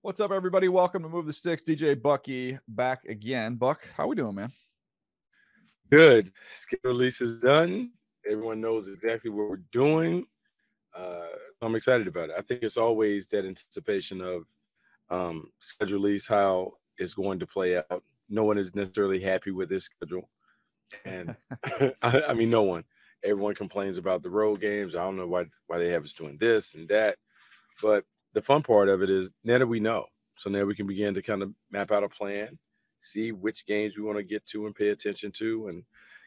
What's up, everybody? Welcome to Move the Sticks. DJ Bucky back again. Buck, how we doing, man? Good. Schedule release is done. Everyone knows exactly what we're doing. I'm excited about it. I think it's always that anticipation of schedule release, how it's going to play out. No one is necessarily happy with this schedule. And I mean, no one. Everyone complains about the road games. I don't know why they have us doing this and that. But the fun part of it is now that we know. So now we can begin to kind of map out a plan, see which games we want to get to and pay attention to, and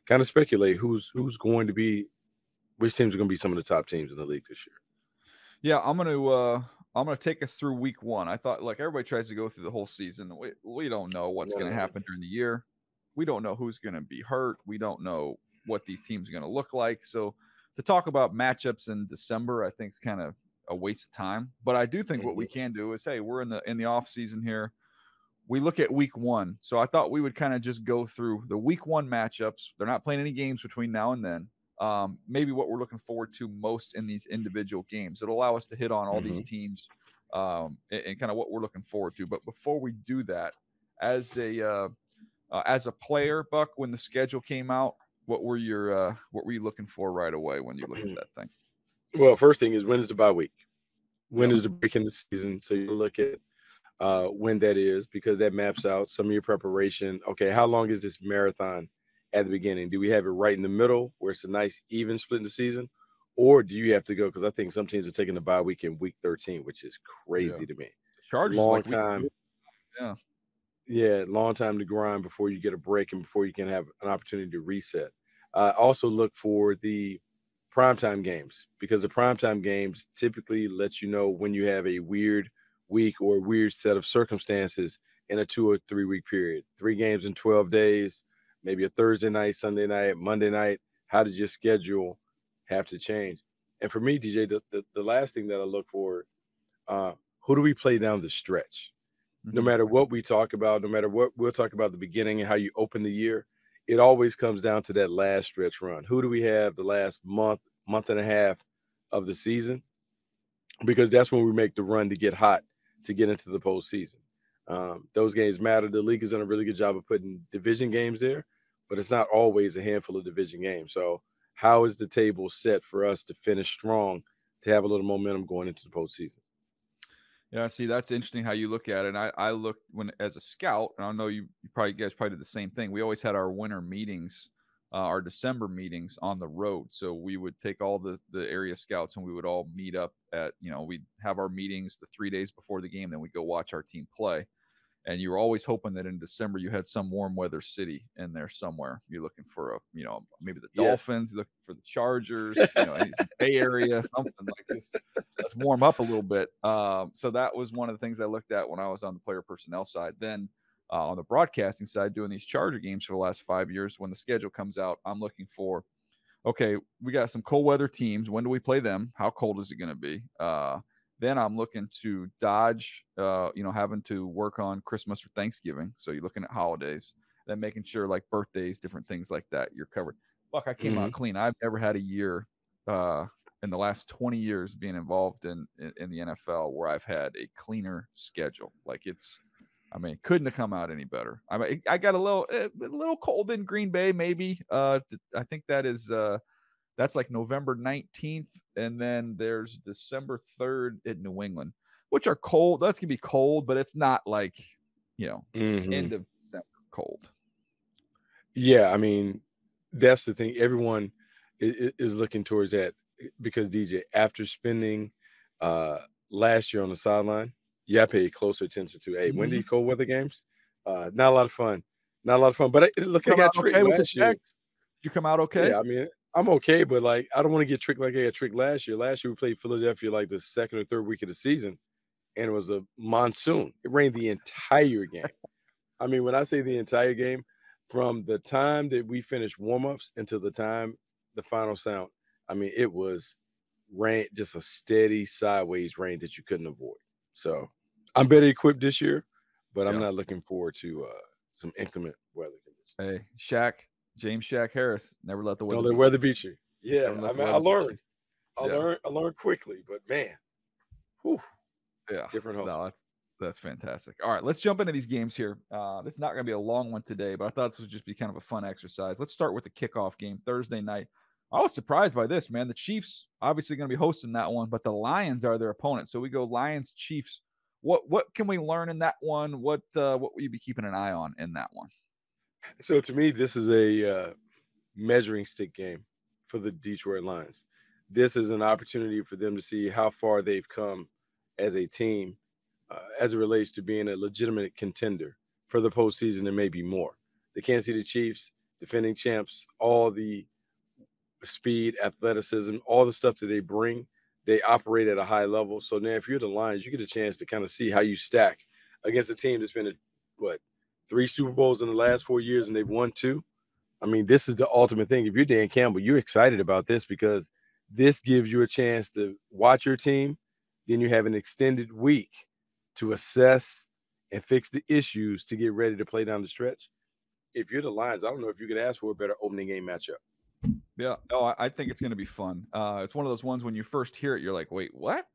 kind of speculate who's going to be, which teams are going to be some of the top teams in the league this year. Yeah, I'm gonna take us through week one. I thought like everybody tries to go through the whole season. We don't know what's gonna No. happen during the year. We don't know who's gonna be hurt. We don't know what these teams are gonna look like. So to talk about matchups in December, I think is kind of a waste of time. But I do think what we Mhm. can do is, hey, we're in the off season here. We look at week one. So I thought we would kind of just go through the week one matchups. They're not playing any games between now and then. Maybe what we're looking forward to most in these individual games. It'll allow us to hit on all these Mhm. teams and kind of what we're looking forward to. But before we do that, as a player, Buck, when the schedule came out, what were you looking for right away when you looked at that thing? Well, first thing is when is the bye week? When Yep. is the break in the season? So you look at when that is, because that maps out some of your preparation. Okay, how long is this marathon at the beginning? Do we have it right in the middle where it's a nice even split in the season? Or do you have to go? Because I think some teams are taking the bye week in week 13, which is Yeah. crazy to me. The Chargers Long like week. time. Yeah. Yeah, long time to grind before you get a break and before you can have an opportunity to reset. Also look for the primetime games because the primetime games typically let you know when you have a weird week or a weird set of circumstances in a 2 or 3 week period. 3 games in 12 days, maybe a Thursday night, Sunday night, Monday night. How does your schedule have to change? And for me, DJ, the last thing that I look for, uh, who do we play down the stretch? No Mhm. matter what we talk about, no matter what we'll talk about the beginning and how you open the year, it always comes down to that last stretch run. Who do we have the last month and a half of the season? Because that's when we make the run to get hot to get into the postseason. Those games matter. The league has done a really good job of putting division games there, but it's not always a handful of division games. So, how is the table set for us to finish strong, to have a little momentum going into the postseason? Yeah, see, that's interesting how you look at it. And I look when as a scout, and I know you probably you guys probably did the same thing. We always had our winter meetings, our December meetings on the road. So we would take all the area scouts and we would all meet up at, we'd have our meetings the 3 days before the game, then we'd go watch our team play. And you were always hoping that in December you had some warm weather city in there somewhere. You're looking for maybe the Yes. Dolphins, you're looking for the Chargers, any Bay Area, something like this. Let's warm up a little bit. So that was one of the things I looked at when I was on the player personnel side. Then on the broadcasting side, doing these Charger games for the last 5 years, when the schedule comes out, I'm looking for, okay, we got some cold weather teams. When do we play them? How cold is it going to be? Then I'm looking to dodge, having to work on Christmas or Thanksgiving. So you're looking at holidays, then making sure like birthdays, different things like that, you're covered. Look, I came out Mhm. clean. I've never had a year in the last 20 years being involved in the NFL where I've had a cleaner schedule. Like couldn't have come out any better. I got a little cold in Green Bay, maybe. I think that's like November 19th, and then there's December 3rd in New England, which are cold. That's gonna be cold, but it's not like end Mhm. of December cold. Yeah, I mean, that's the thing. Everyone is looking towards that because DJ, after spending uh last year on the sideline, yeah, I paid closer attention to. Hey, when Mhm. these cold weather games, not a lot of fun, not a lot of fun. But look, I Come out got tricked okay with the last year. checks? Did you come out okay? Yeah, I mean, I'm okay, but like, I don't want to get tricked like I got tricked last year. Last year we played Philadelphia like the second or third week of the season, and it was a monsoon. It rained the entire game. I mean, when I say the entire game, from the time that we finished warmups until the time the final sound, I mean, it was rain, just a steady sideways rain that you couldn't avoid. So I'm better equipped this year, but I'm Yeah. not looking forward to some inclement weather conditions. Hey, James Shaq Harris, never let the Don't weather let beat you. weather beat you. Yeah, Never I let the mean, I weather beat you. learned. I Yeah. learned. I learned quickly, but man, whew, Yeah. different No, hustle. That's fantastic. All right, let's jump into these games here. This is not going to be a long one today, but I thought this would just be kind of a fun exercise. Let's start with the kickoff game Thursday night. I was surprised by this, man. The Chiefs obviously going to be hosting that one, but the Lions are their opponent. So we go Lions, Chiefs. What can we learn in that one? What will you be keeping an eye on in that one? So to me, this is a measuring stick game for the Detroit Lions. This is an opportunity for them to see how far they've come as a team as it relates to being a legitimate contender for the postseason and maybe more. The Kansas City Chiefs, defending champs, all the speed, athleticism, all the stuff that they bring, they operate at a high level. So now if you're the Lions, you get a chance to kind of see how you stack against a team that's been at 3 Super Bowls in the last 4 years and they've won 2. I mean, this is the ultimate thing. If you're Dan Campbell, you're excited about this because this gives you a chance to watch your team. Then you have an extended week to assess and fix the issues to get ready to play down the stretch. If you're the Lions, I don't know if you could ask for a better opening game matchup. Yeah, no, I think it's going to be fun. It's one of those ones when you first hear it, you're like, wait, what?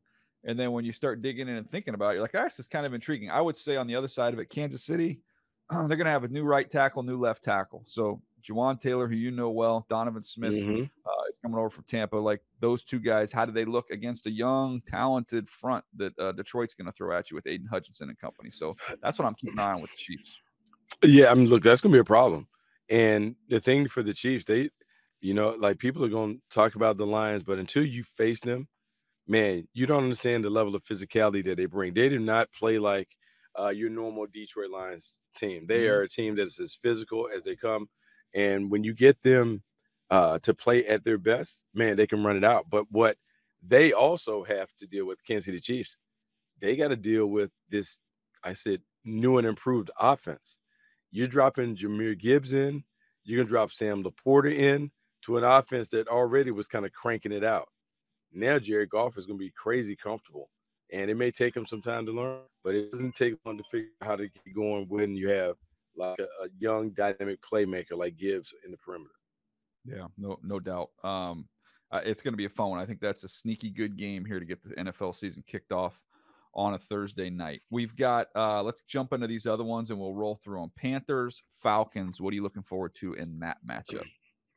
And then when you start digging in and thinking about it, you're like, this is kind of intriguing. I would say on the other side of it, Kansas City, they're going to have a new right tackle, new left tackle. So Juwan Taylor, who you know well, Donovan Smith is coming over from Tampa. Like those two guys, how do they look against a young, talented front that Detroit's going to throw at you with Aiden Hutchinson and company? So that's what I'm keeping an eye on with the Chiefs. Yeah, I mean, look, that's going to be a problem. And the thing for the Chiefs, they, like people are going to talk about the Lions, but until you face them, man, you don't understand the level of physicality that they bring. They do not play like your normal Detroit Lions team. They are a team that's as physical as they come. And when you get them to play at their best, man, they can run it out. But what they also have to deal with, Kansas City Chiefs, they got to deal with this, I said, new and improved offense. You're dropping Jahmyr Gibbs in. You're going to drop Sam Laporta in to an offense that already was kind of cranking it out. Now Jared Goff is going to be crazy comfortable, and it may take him some time to learn, but it doesn't take long to figure out how to get going when you have like a young dynamic playmaker like Gibbs in the perimeter. Yeah, no doubt. It's going to be a fun one. I think that's a sneaky good game here to get the NFL season kicked off on a Thursday night. We've got, let's jump into these other ones and we'll roll through them. Panthers, Falcons. What are you looking forward to in that matchup?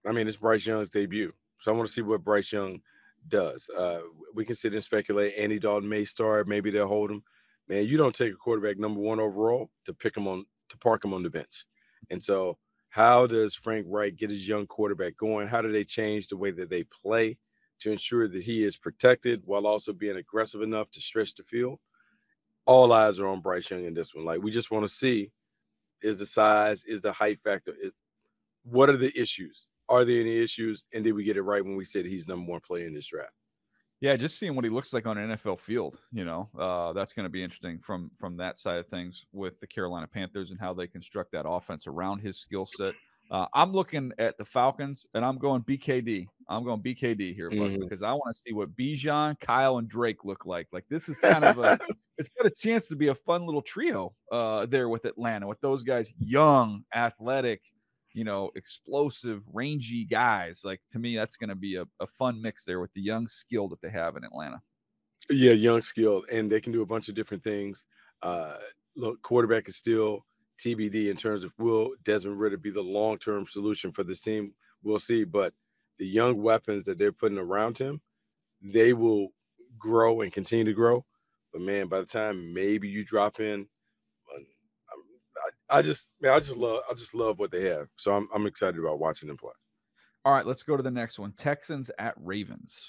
I mean, it's Bryce Young's debut, so I want to see what Bryce Young does. We can sit and speculate. Andy Dalton may start. Maybe they'll hold him. Man, you don't take a quarterback number 1 overall to park him on the bench. And so how does Frank Reich get his young quarterback going? How do they change the way that they play to ensure that he is protected while also being aggressive enough to stretch the field? All eyes are on Bryce Young in this one. Like, we just want to see, is the size, is the height factor, what are the issues? Are there any issues? And did we get it right when we said he's number 1 player in this draft? Yeah, just seeing what he looks like on an NFL field, that's going to be interesting from that side of things with the Carolina Panthers and how they construct that offense around his skill set. I'm looking at the Falcons, and I'm going BKD. I'm going BKD here, Buck, because I want to see what Bijan, Kyle, and Drake look like. Like, this is kind of it's got a chance to be a fun little trio there with Atlanta, with those guys, young, athletic, explosive, rangy guys. Like, to me, that's going to be a fun mix there with the young skill that they have in Atlanta. Yeah, young skill, and they can do a bunch of different things. Look, quarterback is still TBD in terms of will Desmond Ridder be the long-term solution for this team. We'll see, but the young weapons that they're putting around him, they will grow and continue to grow. But man, by the time maybe you drop in, I just love what they have. So I'm excited about watching them play. All right, let's go to the next one. Texans at Ravens.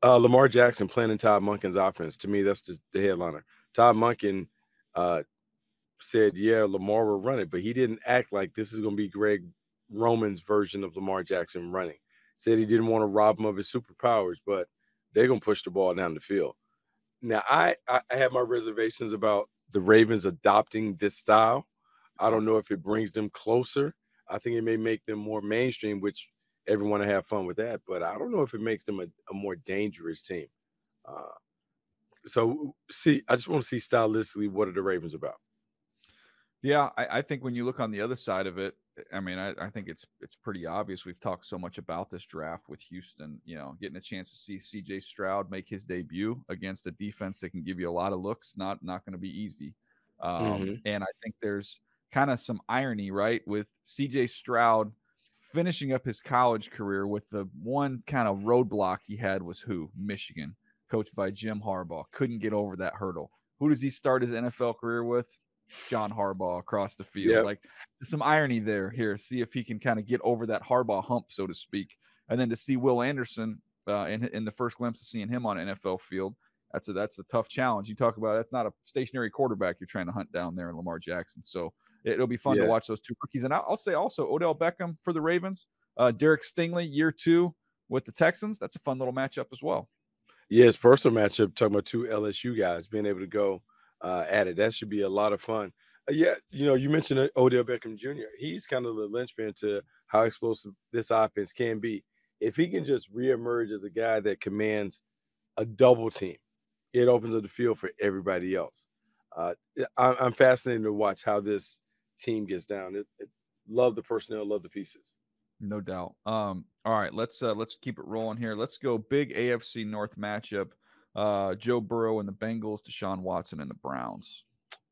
Lamar Jackson playing in Todd Monken's offense. To me, that's just the headliner. Todd Monken said, yeah, Lamar will run it, but he didn't act like this is going to be Greg Roman's version of Lamar Jackson running. Said he didn't want to rob him of his superpowers, but they're going to push the ball down the field. Now, I have my reservations about the Ravens adopting this style. I don't know if it brings them closer. I think it may make them more mainstream, which everyone will have fun with that. But I don't know if it makes them a more dangerous team. So, I just want to see stylistically what are the Ravens about. Yeah, I think when you look on the other side of it, I mean, I think it's pretty obvious. We've talked so much about this draft with Houston, getting a chance to see CJ Stroud make his debut against a defense that can give you a lot of looks, not going to be easy. And I think there's kind of some irony, right, with CJ Stroud finishing up his college career with the one kind of roadblock he had was Michigan, coached by Jim Harbaugh. Couldn't get over that hurdle. Who does he start his NFL career with? John Harbaugh across the field. Yep. Like, there's some irony there here. See if he can kind of get over that Harbaugh hump, so to speak. And then to see Will Anderson in the first glimpse of seeing him on an NFL field, that's a tough challenge. You talk about that's not a stationary quarterback you're trying to hunt down there in Lamar Jackson. So it'll be fun to watch those two rookies. And I'll say also Odell Beckham for the Ravens, Derek Stingley, year 2 with the Texans. That's a fun little matchup as well. Yes, personal matchup. Talking about two LSU guys being able to go at it. That should be a lot of fun. You mentioned Odell Beckham Jr. He's kind of the linchpin to how explosive this offense can be. If he can just reemerge as a guy that commands a double team, it opens up the field for everybody else. I'm fascinated to watch how this team gets down. Love the personnel, love the pieces. No doubt. All right, let's keep it rolling here. Let's go big AFC North matchup. Joe Burrow and the Bengals, Deshaun Watson and the Browns.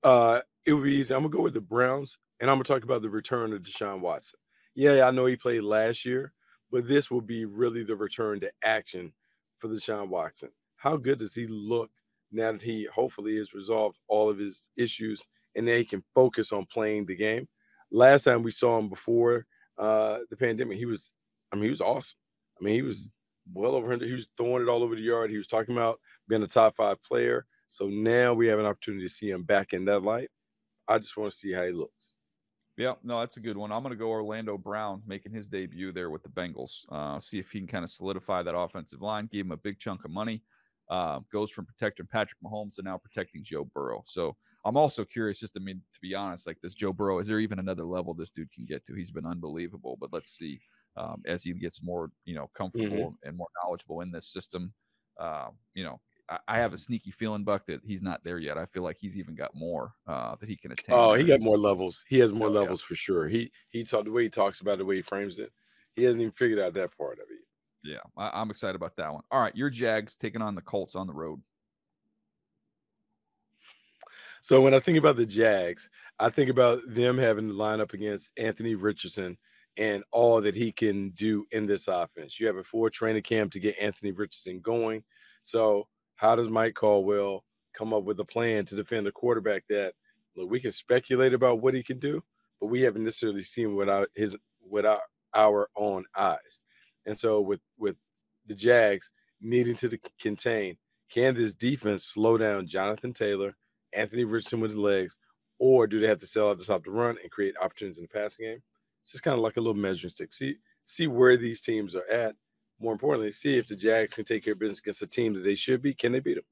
It would be easy. I'm gonna go with the Browns, and I'm gonna talk about the return of Deshaun Watson. Yeah, I know he played last year, but this will be really the return to action for Deshaun Watson. How good does he look now that he hopefully has resolved all of his issues and then he can focus on playing the game? Last time we saw him before the pandemic, he was awesome. I mean, he was well over 100. He was throwing it all over the yard. He was talking about being a top 5 player. So now we have an opportunity to see him back in that light. I just want to see how he looks. Yeah, no, that's a good one. I'm going to go Orlando Brown making his debut there with the Bengals. See if he can kind of solidify that offensive line, give him a big chunk of money. Goes from protecting Patrick Mahomes to now protecting Joe Burrow. So I'm also curious, to be honest, like this Joe Burrow, is there even another level this dude can get to? He's been unbelievable, but let's see as he gets more, comfortable and more knowledgeable in this system. I have a sneaky feeling, Buck, that he's not there yet. I feel like he's even got more that he can attain. Oh, he got more levels. He has more levels for sure. He the way he talks about it, the way he frames it. He hasn't even figured out that part of it. Yeah, I'm excited about that one. All right, your Jags taking on the Colts on the road. So when I think about the Jags, I think about them having to line up against Anthony Richardson and all that he can do in this offense. You have a 4 training camp to get Anthony Richardson going. So how does Mike Caldwell come up with a plan to defend a quarterback that, look, we can speculate about what he can do, but we haven't necessarily seen without our own eyes. And so with the Jags needing to contain, can this defense slow down Jonathan Taylor, Anthony Richardson with his legs, or do they have to sell out to stop the run and create opportunities in the passing game? It's just kind of like a little measuring stick. See where these teams are at. More importantly, see if the Jags can take care of business against the team that they should be. Can they beat them?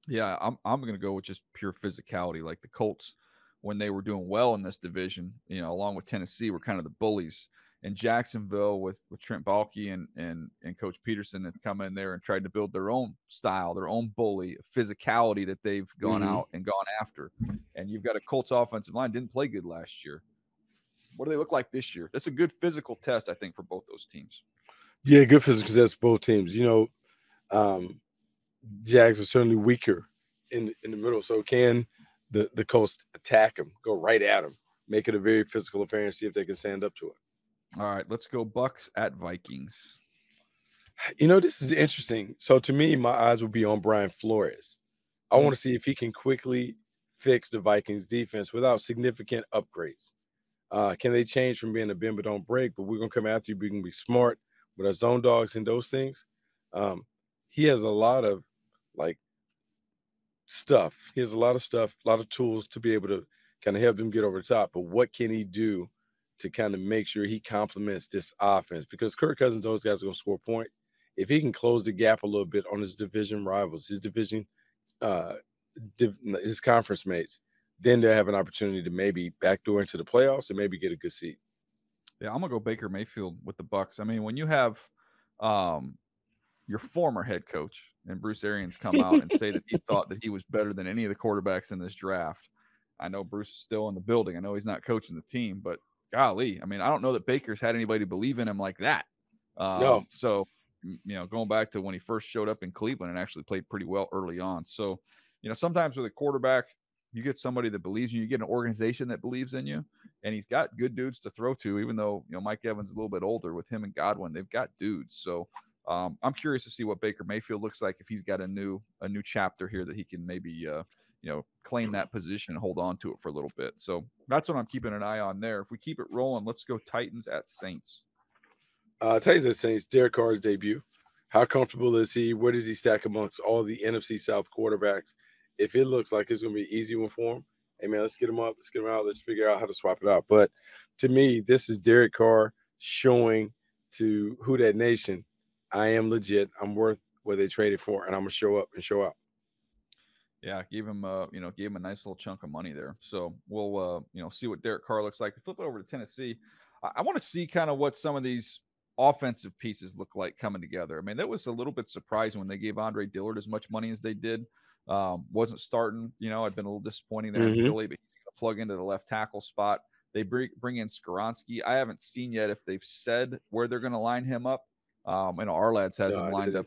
Yeah, I'm going to go with just pure physicality. Like the Colts, when they were doing well in this division, along with Tennessee, were kind of the bullies. And Jacksonville with Trent Baalke and Coach Peterson had come in there and tried to build their own style, their own bully physicality that they've gone out and gone after. And you've got a Colts offensive line, didn't play good last year. What do they look like this year? That's a good physical test, I think, for both those teams. Yeah, good physical test both teams. Jags are certainly weaker in the middle. So can the Colts attack them, go right at them, make it a very physical affair and see if they can stand up to it? All right, let's go Bucks at Vikings. This is interesting. So to me, my eyes would be on Brian Flores. I want to see if he can quickly fix the Vikings defense without significant upgrades. Can they change from being a bend but don't break, but we're going to come after you, we can be smart with our zone dogs and those things. He has a lot of stuff. He has a lot of tools to be able to kind of help them get over the top. But what can he do to kind of make sure he complements this offense? Because Kirk Cousins, those guys are going to score a point. If he can close the gap a little bit on his division rivals, his conference mates, then they'll have an opportunity to maybe backdoor into the playoffs and maybe get a good seat. Yeah, I'm going to go Baker Mayfield with the Bucks. I mean, when you have your former head coach and Bruce Arians come out and say that he thought that he was better than any of the quarterbacks in this draft. I know Bruce is still in the building. I know he's not coaching the team, but golly, I mean, I don't know that Baker's had anybody believe in him like that. No. So, going back to when he first showed up in Cleveland and actually played pretty well early on. So, sometimes with a quarterback, you get somebody that believes in you, you get an organization that believes in you, and he's got good dudes to throw to, even though, Mike Evans is a little bit older. With him and Godwin, they've got dudes. So, I'm curious to see what Baker Mayfield looks like if he's got a new chapter here that he can maybe claim that position and hold on to it for a little bit. So that's what I'm keeping an eye on there. If we keep it rolling, let's go Titans at Saints. Titans at Saints, Derek Carr's debut. How comfortable is he? Where does he stack amongst all the NFC South quarterbacks? If it looks like it's going to be an easy one for him, hey, man, let's get him up. Let's get him out. Let's figure out how to swap it out. But to me, this is Derek Carr showing to Who Dat Nation, I am legit. I'm worth what they traded for, and I'm going to show up and show out. Yeah, gave him a nice little chunk of money there. So we'll see what Derek Carr looks like. Flip it over to Tennessee. I want to see kind of what some of these offensive pieces look like coming together. I mean, that was a little bit surprising when they gave Andre Dillard as much money as they did. Wasn't starting, I'd been a little disappointing there in Philly, but he's going to plug into the left tackle spot. They bring in Skoronski. I haven't seen yet if they've said where they're going to line him up. Our lads has him lined up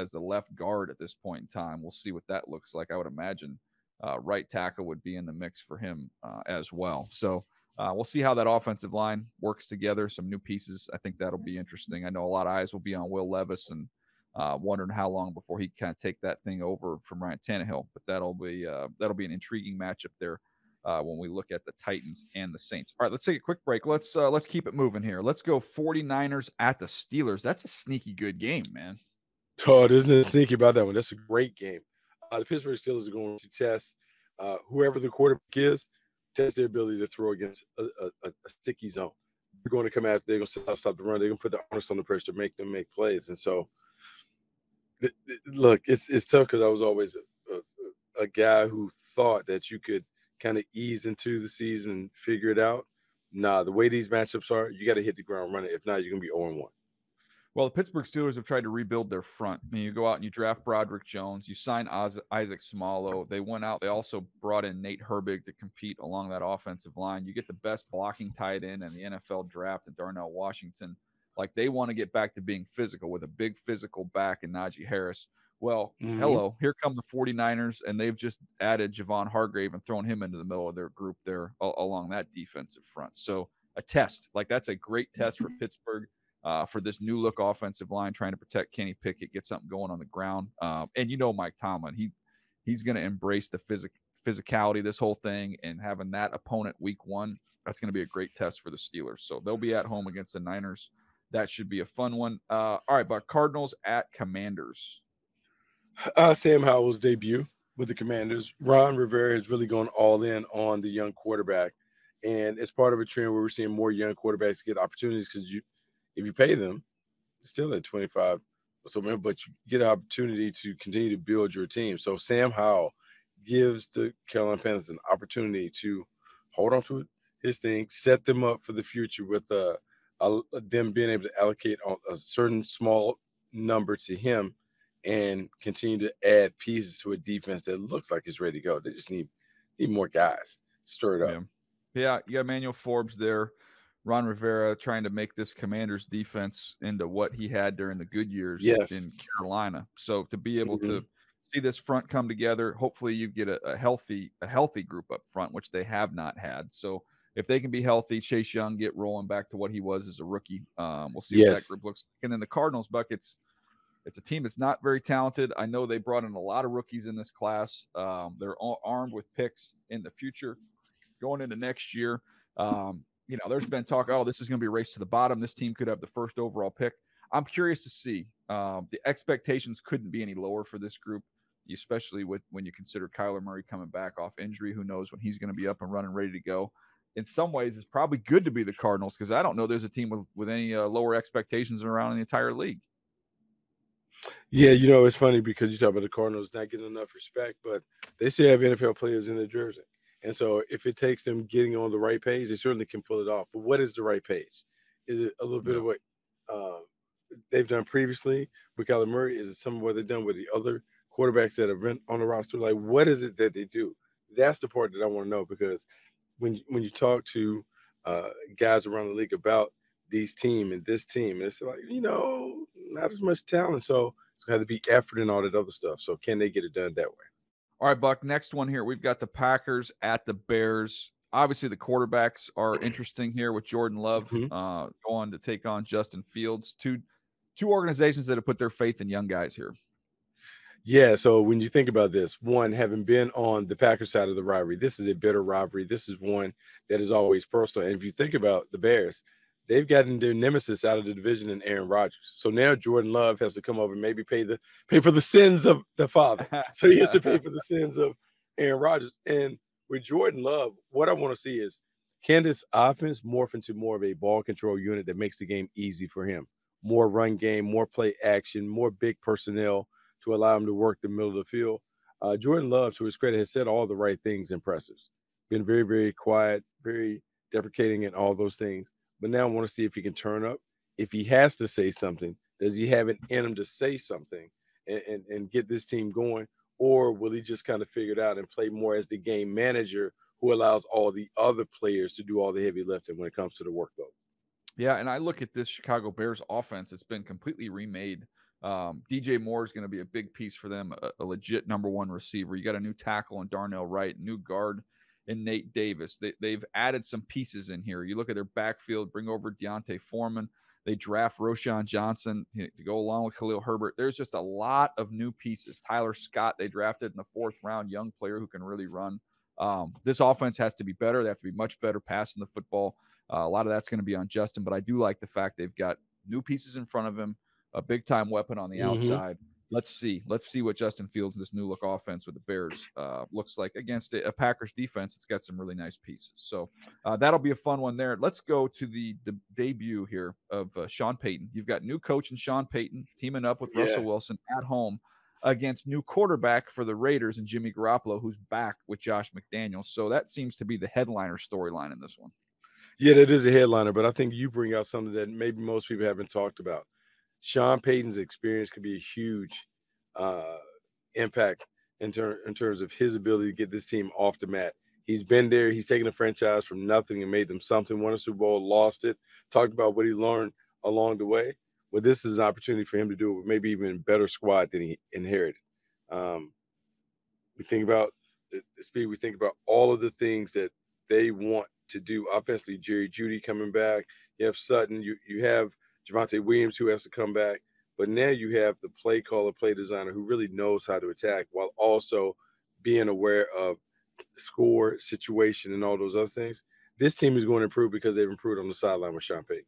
as the left guard at this point in time. We'll see what that looks like. I would imagine right tackle would be in the mix for him as well. So we'll see how that offensive line works together. Some new pieces. I think that'll be interesting. I know a lot of eyes will be on Will Levis and wondering how long before he kind of take that thing over from Ryan Tannehill. But that'll be an intriguing matchup there. When we look at the Titans and the Saints. All right, let's take a quick break. Let's keep it moving here. Let's go 49ers at the Steelers. That's a sneaky good game, man. Oh, there's nothing sneaky about that one. That's a great game. The Pittsburgh Steelers are going to test whoever the quarterback is, test their ability to throw against a sticky zone. They're going to come after. They're going to stop the run. They're going to put the onus on the pressure to make them make plays. And so, look, it's tough because I was always a guy who thought that you could kind of ease into the season, figure it out. Nah, the way these matchups are, you got to hit the ground running. If not, you're going to be 0-1. Well, the Pittsburgh Steelers have tried to rebuild their front. I mean, you go out and you draft Broderick Jones. You sign Isaac Smalo. They went out. They also brought in Nate Herbig to compete along that offensive line. You get the best blocking tight end in the NFL draft in Darnell Washington. Like, they want to get back to being physical with a big physical back in Najee Harris. Well, hello, here come the 49ers, and they've just added Javon Hargrave and thrown him into the middle of their group there along that defensive front. So a test, like that's a great test for Pittsburgh for this new look offensive line, trying to protect Kenny Pickett, get something going on the ground. And Mike Tomlin, he's going to embrace the physicality of this whole thing, and having that opponent week one, that's going to be a great test for the Steelers. So they'll be at home against the Niners. That should be a fun one. All right, but Cardinals at Commanders. Sam Howell's debut with the Commanders. Ron Rivera has really gone all in on the young quarterback, and it's part of a trend where we're seeing more young quarterbacks get opportunities because if you pay them, still at 25 or so, but you get an opportunity to continue to build your team. So Sam Howell gives the Carolina Panthers an opportunity to hold on to his thing, set them up for the future with them being able to allocate a certain small number to him and continue to add pieces to a defense that looks like it's ready to go. They just need more guys. Stir it up. Yeah, you got Emmanuel Forbes there. Ron Rivera trying to make this Commanders defense into what he had during the good years in Carolina. So to be able to see this front come together, hopefully you get a healthy group up front, which they have not had. So if they can be healthy, Chase Young get rolling back to what he was as a rookie. We'll see what that group looks like. And then the Cardinals, Buck, it's a team that's not very talented. I know they brought in a lot of rookies in this class. They're all armed with picks in the future going into next year. There's been talk, this is going to be a race to the bottom. This team could have the first overall pick. I'm curious to see. The expectations couldn't be any lower for this group, especially when you consider Kyler Murray coming back off injury. Who knows when he's going to be up and running, ready to go. In some ways, it's probably good to be the Cardinals because I don't know there's a team with any lower expectations around in the entire league. Yeah, it's funny because you talk about the Cardinals not getting enough respect, but they still have NFL players in their jersey. And so if it takes them getting on the right page, they certainly can pull it off. But what is the right page? Is it a little bit of what they've done previously with Kyler Murray? Is it some of what they've done with the other quarterbacks that have been on the roster? Like, what is it that they do? That's the part that I want to know, because when you talk to guys around the league about this team. And it's like, not as much talent. So it's going to have to be effort and all that other stuff. So can they get it done that way? All right, Buck, next one here. We've got the Packers at the Bears. Obviously, the quarterbacks are interesting here with Jordan Love going to take on Justin Fields. Two organizations that have put their faith in young guys here. Yeah, so when you think about this, one, having been on the Packers side of the rivalry, this is a bitter rivalry. This is one that is always personal. And if you think about the Bears, they've gotten their nemesis out of the division in Aaron Rodgers. So now Jordan Love has to come over and maybe pay for the sins of the father. So he has to pay for the sins of Aaron Rodgers. And with Jordan Love, what I want to see is, can this offense morph into more of a ball control unit that makes the game easy for him? More run game, more play action, more big personnel to allow him to work the middle of the field. Jordan Love, to his credit, has said all the right things impressive. Been very, very quiet, very deprecating and all those things. But now I want to see if he can turn up. If he has to say something, does he have it in him to say something and get this team going? Or will he just kind of figure it out and play more as the game manager who allows all the other players to do all the heavy lifting when it comes to the workload? Yeah, and I look at this Chicago Bears offense. It's been completely remade. DJ Moore is going to be a big piece for them, a legit number one receiver. You got a new tackle in Darnell Wright, new guard in Nate Davis. They've added some pieces in here. You look at their backfield, bring over Deontay Foreman. They draft Roshan Johnson to go along with Khalil Herbert. There's just a lot of new pieces. Tyler Scott, they drafted in the 4th round, young player who can really run. This offense has to be better. They have to be much better passing the football. A lot of that's going to be on Justin, but I do like the fact they've got new pieces in front of him, a big-time weapon on the outside. Let's see what Justin Fields, this new look offense with the Bears, looks like against a Packers defense. It's got some really nice pieces. So that'll be a fun one there. Let's go to the debut here of Sean Payton. You've got new coach and Sean Payton teaming up with Russell Wilson at home against new quarterback for the Raiders and Jimmy Garoppolo, who's back with Josh McDaniels. So that seems to be the headliner storyline in this one. Yeah, that is a headliner, but I think you bring out something that maybe most people haven't talked about. Sean Payton's experience could be a huge impact in terms of his ability to get this team off the mat. He's been there. He's taken a franchise from nothing and made them something, won a Super Bowl, lost it, talked about what he learned along the way. Well, this is an opportunity for him to do it with maybe even a better squad than he inherited. We think about the speed. We think about all of the things that they want to do offensively. Jerry Jeudy coming back. You have Sutton. You have Javonte Williams, who has to come back. But now you have the play caller, play designer who really knows how to attack while also being aware of score, situation, and all those other things. This team is going to improve because they've improved on the sideline with Sean Payton.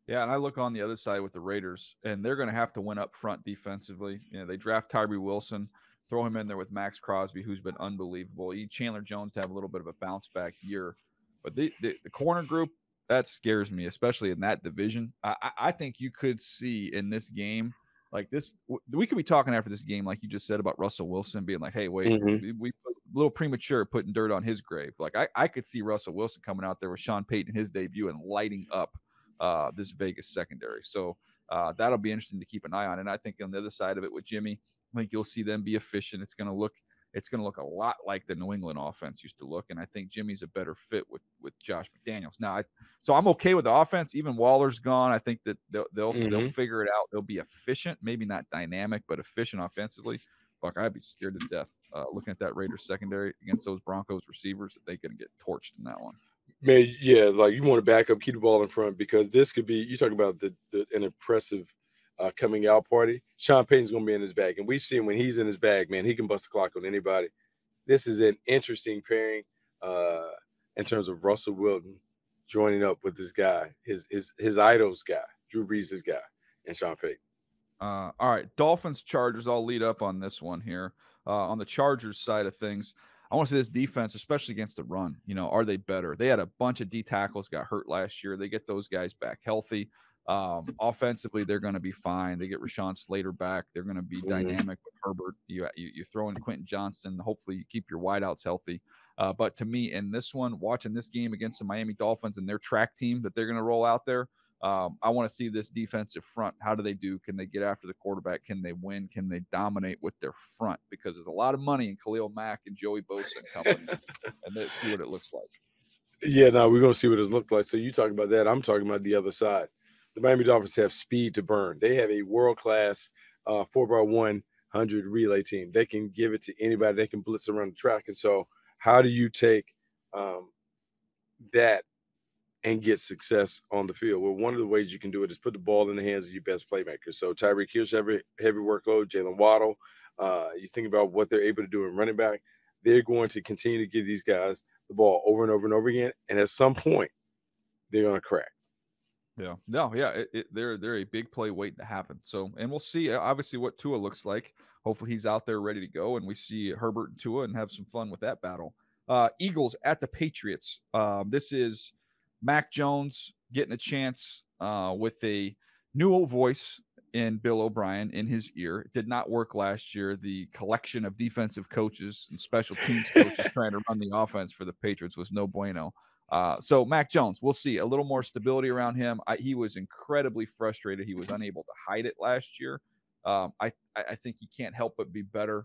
Yeah, and I look on the other side with the Raiders, and they're going to have to win up front defensively. They draft Tyree Wilson, throw him in there with Max Crosby, who's been unbelievable. You need Chandler Jones to have a little bit of a bounce back year. But the corner group, that scares me, especially in that division. I think you could see in this game, like this, we could be talking after this game, like you just said about Russell Wilson being like, hey, wait, we a little premature putting dirt on his grave. Like I could see Russell Wilson coming out there with Sean Payton in his debut and lighting up this Vegas secondary. So that'll be interesting to keep an eye on. And I think on the other side of it with Jimmy, I think you'll see them be efficient. It's going to look a lot like the New England offense used to look, and I think Jimmy's a better fit with Josh McDaniels. Now, so I'm okay with the offense. Even Waller's gone. I think that they'll figure it out. They'll be efficient, maybe not dynamic, but efficient offensively. Buck, I'd be scared to death looking at that Raiders secondary against those Broncos receivers that they're going to get torched in that one. Man, yeah, like you want to back up, keep the ball in front, because this could be, you talk about an impressive coming out party. Sean Payton's going to be in his bag. And we've seen when he's in his bag, man, he can bust the clock on anybody. This is an interesting pairing in terms of Russell Wilson joining up with this guy, his idol's guy, Drew Brees' guy, and Sean Payton. All right, Dolphins, Chargers. I'll lead up on this one here. On the Chargers side of things, I want to see this defense, especially against the run. Are they better? They had a bunch of D tackles got hurt last year. They get those guys back healthy. Offensively, they're going to be fine. They get Rashawn Slater back. They're going to be dynamic with Herbert. You throw in Quentin Johnston. Hopefully, you keep your wideouts healthy. But to me, in this one, watching this game against the Miami Dolphins and their track team that they're going to roll out there, I want to see this defensive front. How do they do? Can they get after the quarterback? Can they win? Can they dominate with their front? Because there's a lot of money in Khalil Mack and Joey Bosa and company, and let's see what it looks like. Yeah, no, we're gonna see what it looked like. So you talking about that? I'm talking about the other side. The Miami Dolphins have speed to burn. They have a world class 4x100 relay team. They can give it to anybody. They can blitz around the track. And so, how do you take um, that and get success on the field? Well, one of the ways you can do it is put the ball in the hands of your best playmakers. So Tyreek Hill's heavy workload, Jalen Waddle. You think about what they're able to do in running back. They're going to continue to give these guys the ball over and over and over again. And at some point, they're going to crack. Yeah, no, yeah, they're a big play waiting to happen. So, and we'll see obviously what Tua looks like. Hopefully, he's out there ready to go, and we see Herbert and Tua and have some fun with that battle. Eagles at the Patriots. This is Mac Jones getting a chance with a new voice in Bill O'Brien in his ear. It did not work last year. The collection of defensive coaches and special teams coaches trying to run the offense for the Patriots was no bueno. So Mac Jones, we'll see a little more stability around him. He was incredibly frustrated. He was unable to hide it last year. I think he can't help but be better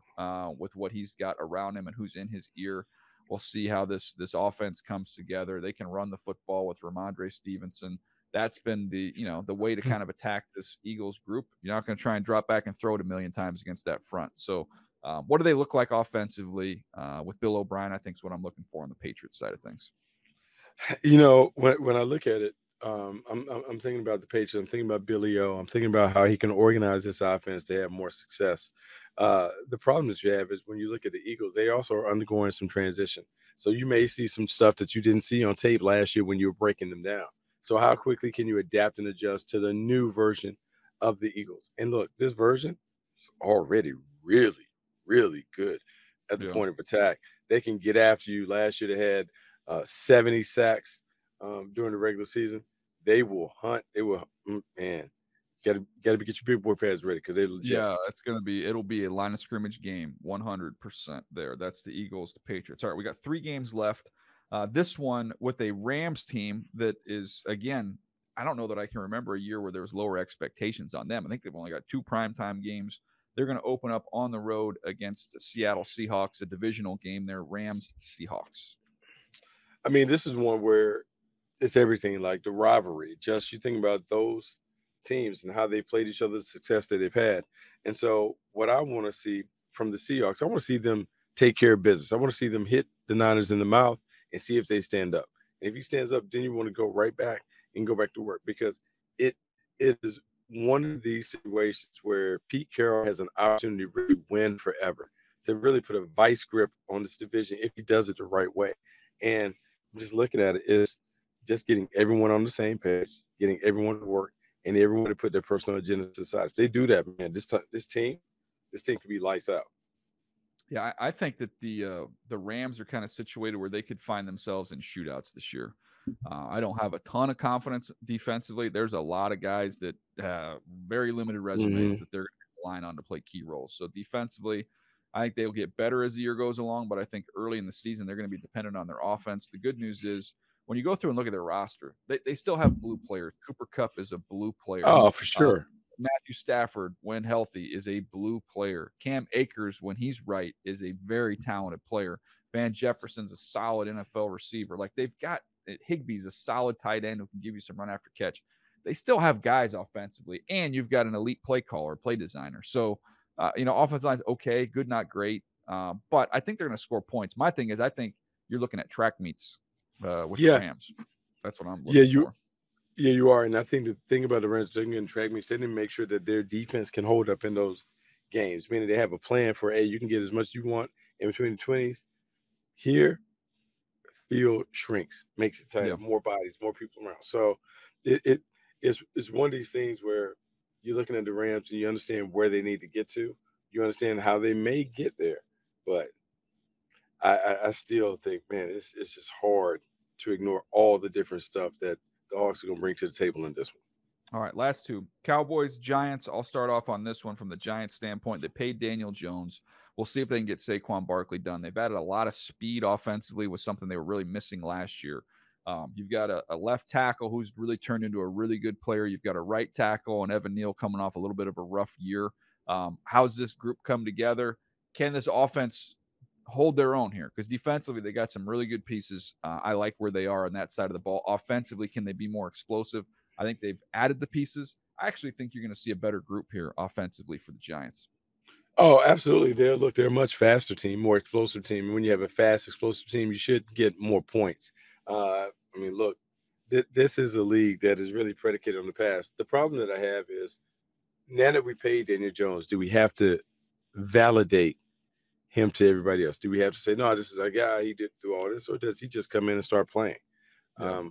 with what he's got around him and who's in his ear. We'll see how this offense comes together. They can run the football with Ramondre Stevenson. That's been the way to kind of attack this Eagles group. You're not going to try and drop back and throw it a million times against that front. So what do they look like offensively with Bill O'Brien? I think is what I'm looking for on the Patriots side of things. When I look at it, I'm thinking about the Patriots. I'm thinking about Billy O. I'm thinking about how he can organize this offense to have more success. The problem that you have is when you look at the Eagles, they also are undergoing some transition. So you may see some stuff that you didn't see on tape last year when you were breaking them down. So how quickly can you adapt and adjust to the new version of the Eagles? And look, this version is already really, really good at the point of attack. They can get after you. Last year they had 70 sacks during the regular season. They will hunt. They will, man. Got to get your big boy pads ready because they legit. Yeah, it'll be a line of scrimmage game, 100% there. That's the Eagles, the Patriots. All right, we got 3 games left. This one with a Rams team that is, again, I don't know that I can remember a year where there was lower expectations on them. I think they've only got 2 primetime games. They're going to open up on the road against the Seattle Seahawks, a divisional game there, Rams-Seahawks. I mean, this is one where it's everything, like the rivalry. Just you think about those teams and how they played each other, the success that they've had. And so what I want to see from the Seahawks, I want to see them take care of business. I want to see them hit the Niners in the mouth and see if they stand up. And if he stands up, then you want to go right back and go back to work because it is one of these situations where Pete Carroll has an opportunity to really win forever, to really put a vice grip on this division if he does it the right way. And just looking at it is just getting everyone on the same page, getting everyone to work, and everyone to put their personal agenda to the side. If they do that, man, this team could be lights out. Yeah, I think that the Rams are kind of situated where they could find themselves in shootouts this year. I don't have a ton of confidence defensively. There's a lot of guys that very limited resumes that they're relying on to play key roles. So defensively, I think they'll get better as the year goes along, but I think early in the season, they're going to be dependent on their offense. The good news is when you go through and look at their roster, they still have blue players. Cooper Kupp is a blue player. Oh, for sure. Matthew Stafford, when healthy, is a blue player. Cam Akers, when he's right, is a very talented player. Van Jefferson's a solid NFL receiver. Like they've got Higbee's a solid tight end who can give you some run after catch. They still have guys offensively, and you've got an elite play caller, play designer. So, offensive line's okay, good, not great. But I think they're going to score points. My thing is, I think you're looking at track meets with the Rams. That's what I'm looking for. Yeah, you are. And I think the thing about the Rams, they're going to track meets, they didn't make sure that their defense can hold up in those games, meaning they have a plan for, hey, you can get as much as you want in between the 20s. Here, field shrinks, makes it tight, more bodies, more people around. So it's one of these things where you're looking at the Rams and you understand where they need to get to. You understand how they may get there. But I still think, man, it's just hard to ignore all the different stuff that the Hawks are going to bring to the table in this one. All right, last 2. Cowboys, Giants. I'll start off on this one from the Giants standpoint. They paid Daniel Jones. We'll see if they can get Saquon Barkley done. They've added a lot of speed offensively with something they were really missing last year. You've got a left tackle who's really turned into a really good player. You've got a right tackle and Evan Neal coming off a little bit of a rough year. How's this group come together? Can this offense hold their own here, because defensively they got some really good pieces. I like where they are on that side of the ball. Offensively, can they be more explosive? I think they've added the pieces. I actually think you're going to see a better group here offensively for the Giants. Oh, absolutely. They're a much faster team, more explosive team. And when you have a fast, explosive team, you should get more points. I mean, look, this is a league that is really predicated on the pass. The problem that I have is now that we paid Daniel Jones, do we have to validate him to everybody else? Do we have to say, no, this is our guy, he did do all this, or does he just come in and start playing? Yeah.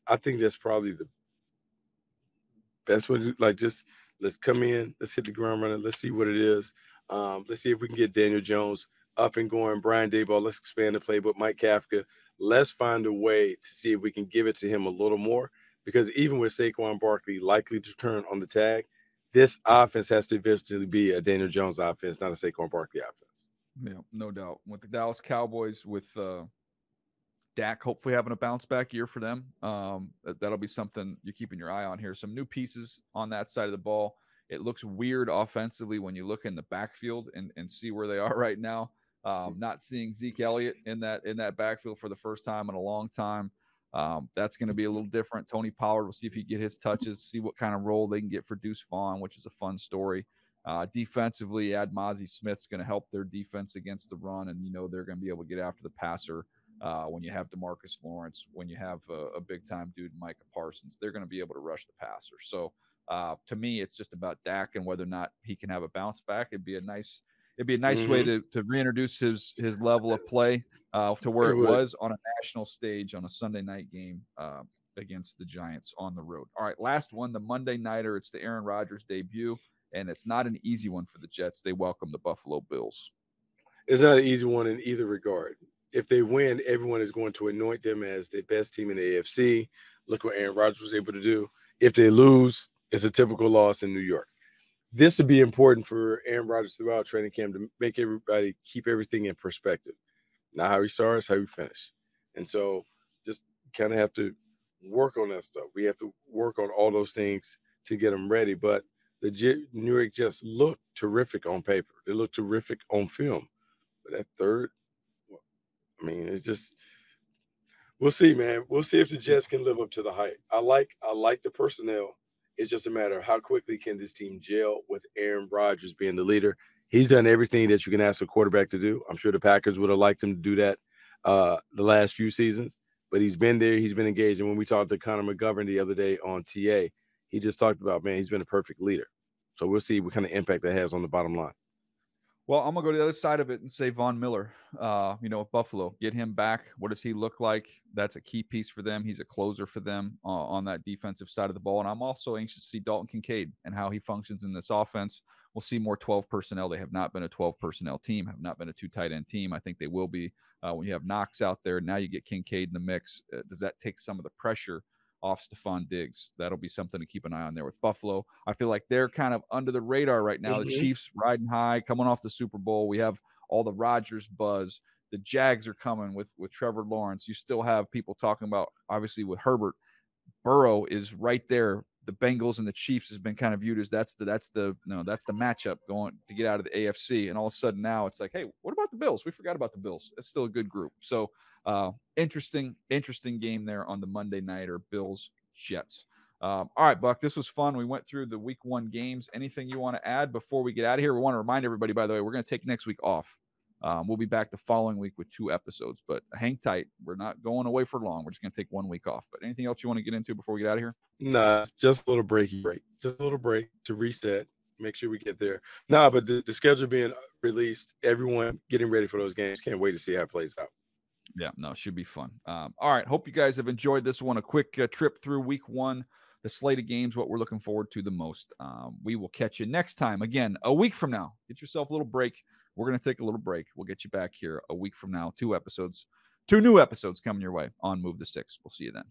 I think that's probably the best way to, like, just let's come in, let's hit the ground running, let's see what it is. Let's see if we can get Daniel Jones up and going. Brian Daboll, let's expand the playbook. Mike Kafka, let's find a way to see if we can give it to him a little more, because even with Saquon Barkley likely to turn on the tag, this offense has to eventually be a Daniel Jones offense, not a Saquon Barkley offense. Yeah, no doubt. With the Dallas Cowboys, with Dak hopefully having a bounce back year for them, that'll be something you're keeping your eye on here. Some new pieces on that side of the ball. It looks weird offensively when you look in the backfield and see where they are right now. Not seeing Zeke Elliott in that backfield for the first time in a long time. That's going to be a little different. Tony Pollard, we'll see if he can get his touches, see what kind of role they can get for Deuce Vaughn, which is a fun story. Defensively, Mozzie Smith's going to help their defense against the run, and they're going to be able to get after the passer. When you have DeMarcus Lawrence, when you have a big-time dude, Micah Parsons, they're going to be able to rush the passer. So to me, it's just about Dak and whether or not he can have a bounce back. It'd be a nice way to reintroduce his level of play to where it was on a national stage on a Sunday night game against the Giants on the road. All right, last one, the Monday nighter. It's the Aaron Rodgers debut, and it's not an easy one for the Jets. They welcome the Buffalo Bills. It's not an easy one in either regard. If they win, everyone is going to anoint them as the best team in the AFC. Look what Aaron Rodgers was able to do. If they lose, it's a typical loss in New York. This would be important for Aaron Rodgers throughout training camp to make everybody keep everything in perspective. Not how he starts, how he finishes. And so just kind of have to work on that stuff. We have to work on all those things to get them ready. But the New York Jets look terrific on paper. They look terrific on film. But that third, I mean, it's just, we'll see, man. We'll see if the Jets can live up to the hype. I like the personnel. It's just a matter of how quickly can this team gel with Aaron Rodgers being the leader. He's done everything that you can ask a quarterback to do. I'm sure the Packers would have liked him to do that the last few seasons, but he's been there. He's been engaged. And when we talked to Connor McGovern the other day on TA, he just talked about, man, he's been a perfect leader. So we'll see what kind of impact that has on the bottom line. Well, I'm going to go to the other side of it and say Von Miller, at Buffalo. Get him back. What does he look like? That's a key piece for them. He's a closer for them on that defensive side of the ball. And I'm also anxious to see Dalton Kincaid and how he functions in this offense. We'll see more 12 personnel. They have not been a 12 personnel team, have not been a 2 tight end team. I think they will be when you have Knox out there. Now you get Kincaid in the mix. Does that take some of the pressure off Stephon Diggs? That'll be something to keep an eye on there with Buffalo. I feel like they're kind of under the radar right now. The Chiefs riding high, coming off the Super Bowl. We have all the Rodgers buzz. The Jags are coming with Trevor Lawrence. You still have people talking about, obviously, with Herbert. Burrow is right there. The Bengals and the Chiefs has been kind of viewed as that's the matchup going to get out of the AFC. And all of a sudden now it's like, hey, what about the Bills? We forgot about the Bills. It's still a good group. So interesting game there on the Monday night, or Bills Jets. All right, Buck, this was fun. We went through the week 1 games. Anything you want to add before we get out of here? We want to remind everybody, by the way, we're going to take next week off. We'll be back the following week with 2 episodes, but hang tight. We're not going away for long. We're just going to take 1 week off. But anything else you want to get into before we get out of here? Nah, just a little break. Just a little break to reset. Make sure we get there. Nah, but the schedule being released, everyone getting ready for those games. Can't wait to see how it plays out. Yeah, no, should be fun. All right, hope you guys have enjoyed this one. A quick trip through week 1, the slate of games, what we're looking forward to the most. We will catch you next time. Again, a week from now. Get yourself a little break. We're going to take a little break. We'll get you back here a week from now. 2 new episodes coming your way on Move the Six. We'll see you then.